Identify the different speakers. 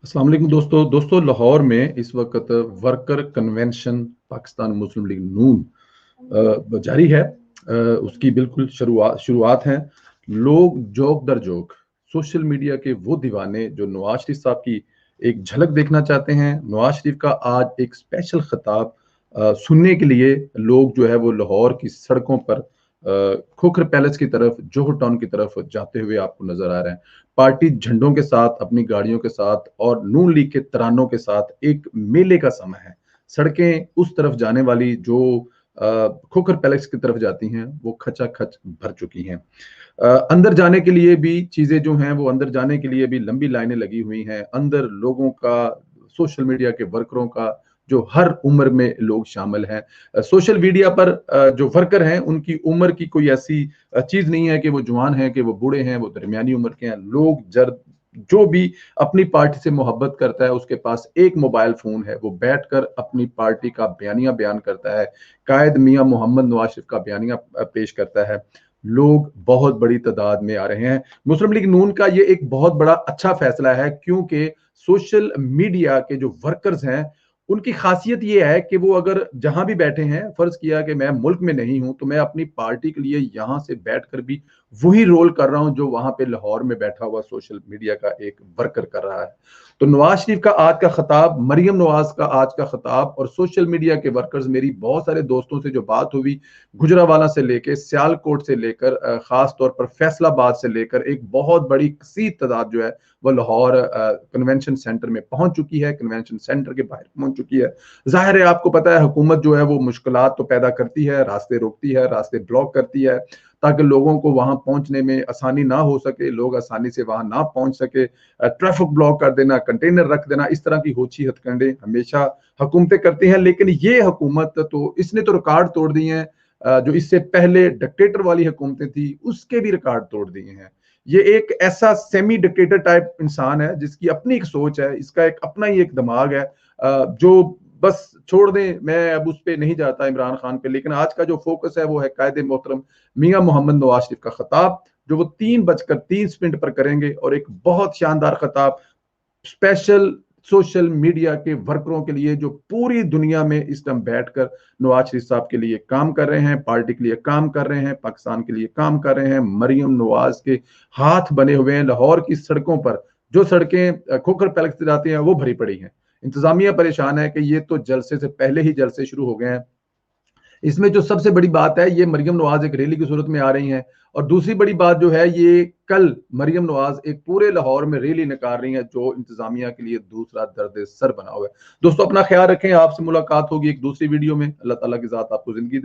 Speaker 1: अस्सलाम वालेकुम दोस्तों लाहौर में इस वक्त वर्कर कन्वेंशन पाकिस्तान मुस्लिम लीग नून जारी है। उसकी बिल्कुल शुरुआत शुरुआत है। लोग जोक दर जोक सोशल मीडिया के वो दीवाने जो नवाज शरीफ साहब की एक झलक देखना चाहते हैं। नवाज शरीफ का आज एक स्पेशल खिताब सुनने के लिए लोग जो है वो लाहौर की सड़कों पर खोखर पैलेस की तरफ, जोहर टाउन की तरफ जाते हुए आपको नजर आ रहे हैं। पार्टी झंडों के साथ, अपनी गाड़ियों के साथ और नून लीग के तरानों के साथ एक मेले का समय है। सड़कें उस तरफ जाने वाली जो खोखर पैलेस की तरफ जाती हैं वो खचाखच भर चुकी हैं। अंदर जाने के लिए भी चीजें जो हैं वो अंदर जाने के लिए भी लंबी लाइनें लगी हुई हैं। अंदर लोगों का, सोशल मीडिया के वर्करों का, जो हर उम्र में लोग शामिल हैं। सोशल मीडिया पर जो वर्कर हैं उनकी उम्र की कोई ऐसी चीज नहीं है कि वो जवान हैं, कि वो बूढ़े हैं, वो दरमियानी उम्र के हैं। लोग जर जो भी अपनी पार्टी से मोहब्बत करता है उसके पास एक मोबाइल फोन है, वो बैठकर अपनी पार्टी का बयानिया बयान करता है, कायद मियां मोहम्मद नवाज शरीफ का बयानिया पेश करता है। लोग बहुत बड़ी तादाद में आ रहे हैं। मुस्लिम लीग नून का ये एक बहुत बड़ा अच्छा फैसला है, क्योंकि सोशल मीडिया के जो वर्कर्स हैं उनकी खासियत ये है कि वो अगर जहां भी बैठे हैं, फर्ज किया कि मैं मुल्क में नहीं हूं तो मैं अपनी पार्टी के लिए यहां से बैठकर भी वही रोल कर रहा हूं जो वहां पे लाहौर में बैठा हुआ सोशल मीडिया का एक वर्कर कर रहा है। तो नवाज शरीफ का आज का खिताब, मरियम नवाज का आज का खिताब और सोशल मीडिया के वर्कर्स, मेरी बहुत सारे दोस्तों से जो बात हुई, गुजरावाला से लेकर सियालकोट से लेकर खास तौर पर फैसलाबाद से लेकर एक बहुत बड़ी कसीर तादाद जो है वो लाहौर कन्वेंशन सेंटर में पहुंच चुकी है, कन्वेंशन सेंटर के बाहर पहुंच चुकी है। जाहिर है, आपको पता है हुकूमत जो है वो मुश्किलात तो पैदा करती है, रास्ते रोकती है, रास्ते ब्लॉक करती है ताकि लोगों को वहां पहुंचने में आसानी ना हो सके, लोग आसानी से वहां ना पहुंच सके। ट्रैफिक ब्लॉक कर देना, कंटेनर रख देना, इस तरह की होची हथकंडे हमेशा हुकूमतें करती हैं। लेकिन ये हुकूमत तो, इसने तो रिकॉर्ड तोड़ दिए हैं। जो इससे पहले डिक्टेटर वाली हुकूमतें थी उसके भी रिकॉर्ड तोड़ दिए हैं। ये एक ऐसा सेमी डिक्टेटर टाइप इंसान है जिसकी अपनी एक सोच है, इसका एक अपना ही एक दिमाग है। जो बस छोड़ दें, मैं अब उस पर नहीं जाता इमरान खान पे, लेकिन आज का जो फोकस है वो है कायदे मोहतरम मियां मोहम्मद नवाज शरीफ का खिताब, जो वो 3:03 पर करेंगे। और एक बहुत शानदार खिताब स्पेशल सोशल मीडिया के वर्करों के लिए जो पूरी दुनिया में इस टाइम बैठकर नवाज शरीफ साहब के लिए काम कर रहे हैं, पार्टी के लिए काम कर रहे हैं, पाकिस्तान के लिए काम कर रहे हैं। मरियम नवाज के हाथ बने हुए हैं। लाहौर की सड़कों पर जो सड़कें खोखर पैलेस से जाती हैं वो भरी पड़ी हैं। इंतजामिया परेशान है कि ये तो जलसे से पहले ही जलसे शुरू हो गए हैं। इसमें जो सबसे बड़ी बात है, ये मरियम नवाज एक रैली की सूरत में आ रही हैं। और दूसरी बड़ी बात जो है, ये कल मरियम नवाज एक पूरे लाहौर में रैली निकाल रही है, जो इंतजामिया के लिए दूसरा दर्द सर बना हुआ है। दोस्तों, अपना ख्याल रखें। आपसे मुलाकात होगी एक दूसरी वीडियो में। अल्लाह ताला की जात आपको जिंदगी दे।